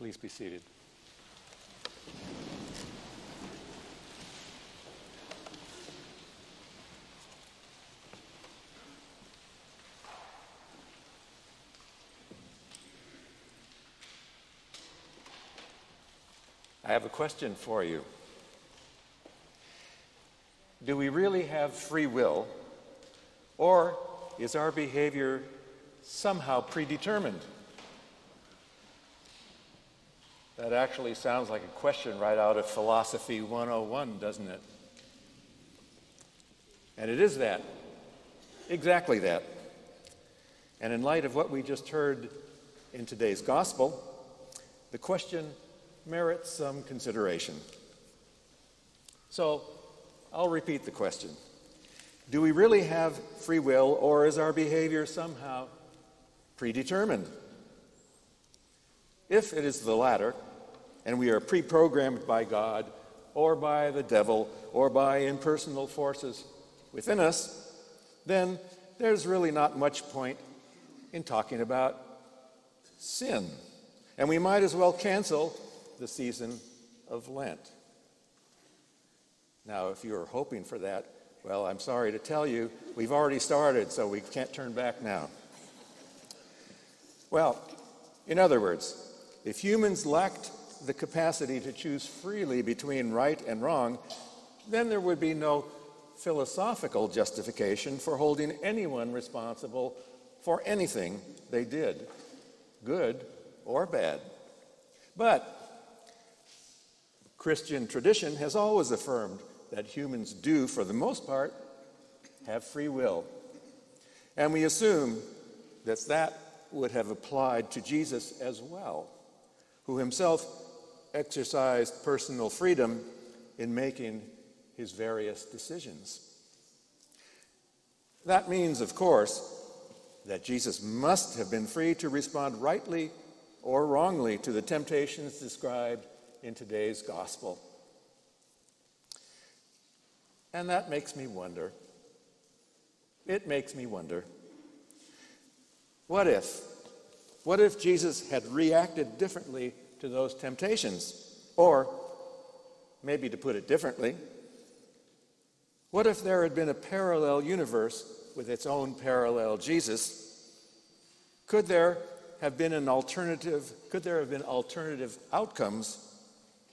Please be seated. I have a question for you. Do we really have free will, or is our behavior somehow predetermined? That actually sounds like a question right out of Philosophy 101, doesn't it? And it is that. Exactly that. And in light of what we just heard in today's gospel, the question merits some consideration. So, I'll repeat the question. Do we really have free will, or is our behavior somehow predetermined? If it is the latter, and we are pre-programmed by God, or by the devil, or by impersonal forces within us, then there's really not much point in talking about sin. And we might as well cancel the season of Lent. Now, if you were hoping for that, well, I'm sorry to tell you, we've already started, so we can't turn back now. Well, in other words, if humans lacked the capacity to choose freely between right and wrong, then there would be no philosophical justification for holding anyone responsible for anything they did, good or bad. But Christian tradition has always affirmed that humans do, for the most part, have free will. And we assume that that would have applied to Jesus as well, who himself exercised personal freedom in making his various decisions. That means, of course, that Jesus must have been free to respond rightly or wrongly to the temptations described in today's gospel. And that makes me wonder. It makes me wonder. What if Jesus had reacted differently to those temptations? Or, maybe to put it differently, what if there had been a parallel universe with its own parallel Jesus? Could there have been alternative outcomes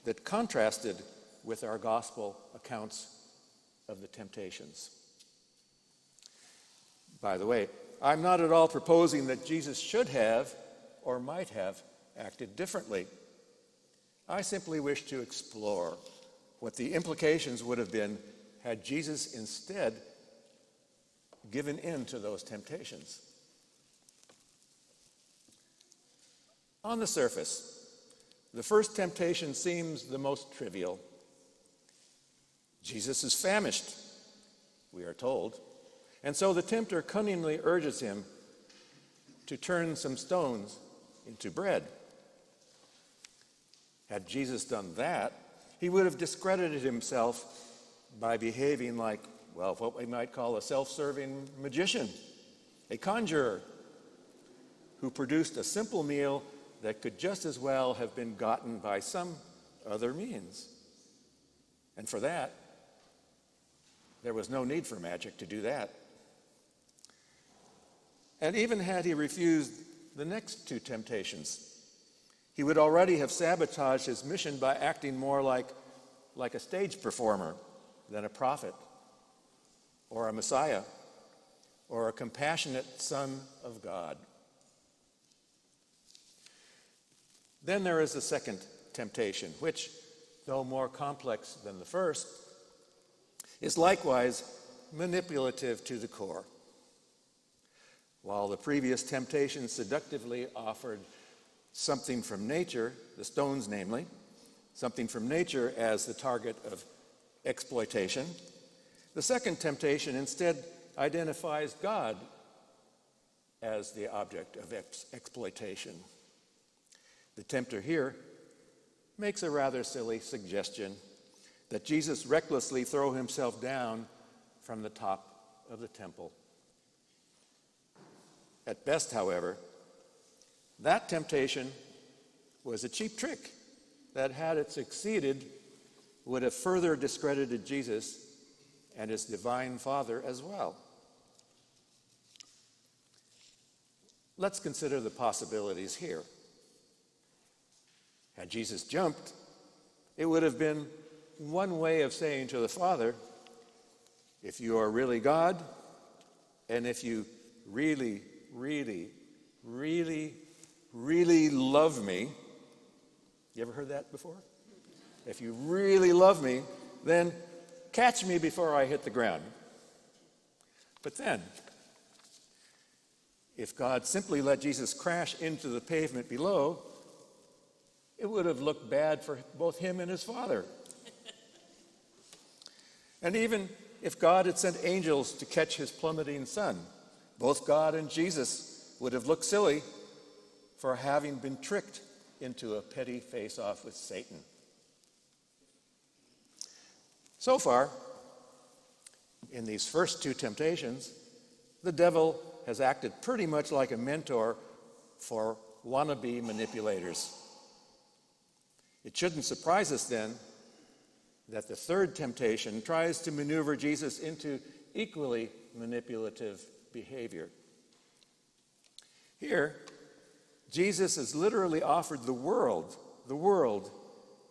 that contrasted with our gospel accounts of the temptations? By the way, I'm not at all proposing that Jesus should have or might have acted differently. I simply wish to explore what the implications would have been had Jesus instead given in to those temptations. On the surface, the first temptation seems the most trivial. Jesus is famished, we are told, and so the tempter cunningly urges him to turn some stones into bread. Had Jesus done that, he would have discredited himself by behaving like, well, what we might call a self-serving magician, a conjurer who produced a simple meal that could just as well have been gotten by some other means. And for that, there was no need for magic to do that. And even had he refused the next two temptations, he would already have sabotaged his mission by acting more like a stage performer than a prophet, or a Messiah, or a compassionate Son of God. Then there is the second temptation, which, though more complex than the first, is likewise manipulative to the core. While the previous temptation seductively offered something from nature, the stones namely, something from nature as the target of exploitation, the second temptation instead identifies God as the object of exploitation. The tempter here makes a rather silly suggestion that Jesus recklessly throw himself down from the top of the temple. At best, however, that temptation was a cheap trick that, had it succeeded, would have further discredited Jesus and his divine Father as well. Let's consider the possibilities here. Had Jesus jumped, it would have been one way of saying to the Father, if you are really God, and if you really, really, really, really love me, you ever heard that before? If you really love me, then catch me before I hit the ground. But then, if God simply let Jesus crash into the pavement below, it would have looked bad for both him and his Father. And even if God had sent angels to catch his plummeting son, both God and Jesus would have looked silly for having been tricked into a petty face-off with Satan. So far, in these first two temptations, the devil has acted pretty much like a mentor for wannabe manipulators. It shouldn't surprise us then that the third temptation tries to maneuver Jesus into equally manipulative behavior. Here, Jesus is literally offered the world,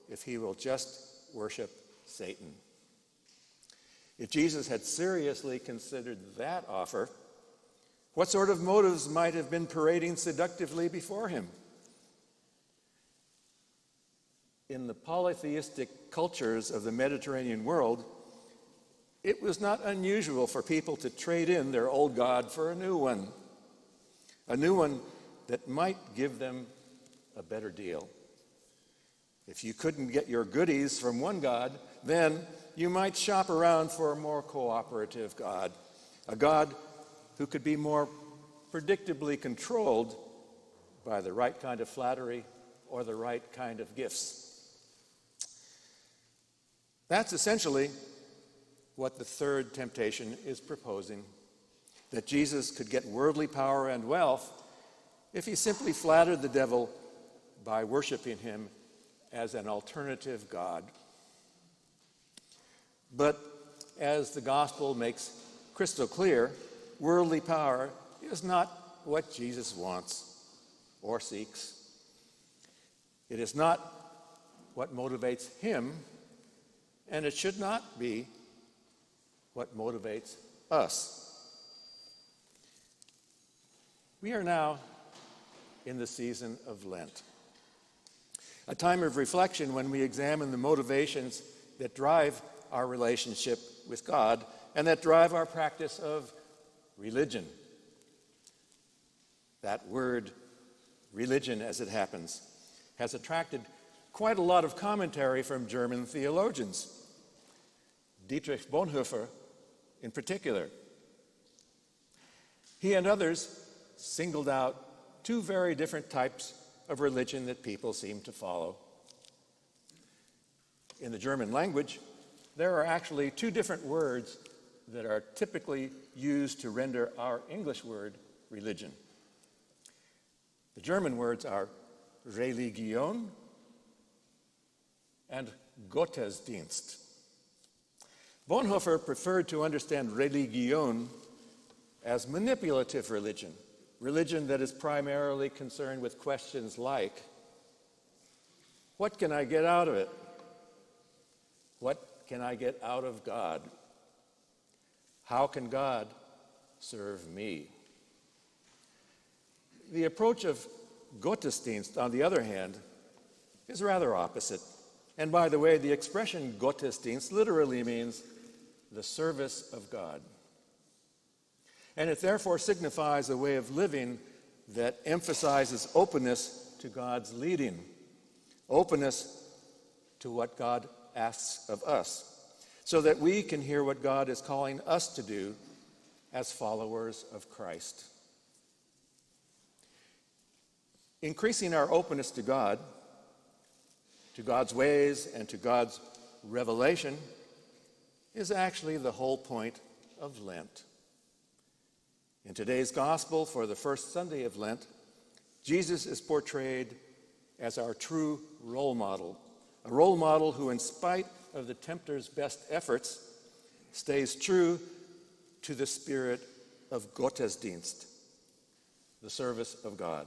if he will just worship Satan. If Jesus had seriously considered that offer, what sort of motives might have been parading seductively before him? In the polytheistic cultures of the Mediterranean world, it was not unusual for people to trade in their old god for a new one that might give them a better deal. If you couldn't get your goodies from one god, then you might shop around for a more cooperative god, a god who could be more predictably controlled by the right kind of flattery or the right kind of gifts. That's essentially what the third temptation is proposing, that Jesus could get worldly power and wealth if he simply flattered the devil by worshiping him as an alternative god. But as the gospel makes crystal clear, worldly power is not what Jesus wants or seeks. It is not what motivates him, and it should not be what motivates us. We are now in the season of Lent, a time of reflection when we examine the motivations that drive our relationship with God and that drive our practice of religion. That word, religion, as it happens, has attracted quite a lot of commentary from German theologians, Dietrich Bonhoeffer in particular. He and others singled out two very different types of religion that people seem to follow. In the German language, there are actually two different words that are typically used to render our English word religion. The German words are Religion and Gottesdienst. Bonhoeffer preferred to understand Religion as manipulative religion that is primarily concerned with questions like, what can I get out of it? What can I get out of God? How can God serve me? The approach of Gottesdienst, on the other hand, is rather opposite. And by the way, the expression Gottesdienst literally means the service of God. And it therefore signifies a way of living that emphasizes openness to God's leading, openness to what God asks of us, so that we can hear what God is calling us to do as followers of Christ. Increasing our openness to God, to God's ways, and to God's revelation is actually the whole point of Lent. In today's gospel, for the first Sunday of Lent, Jesus is portrayed as our true role model, a role model who, in spite of the tempter's best efforts, stays true to the spirit of Gottesdienst, the service of God.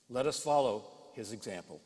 Let us follow his example.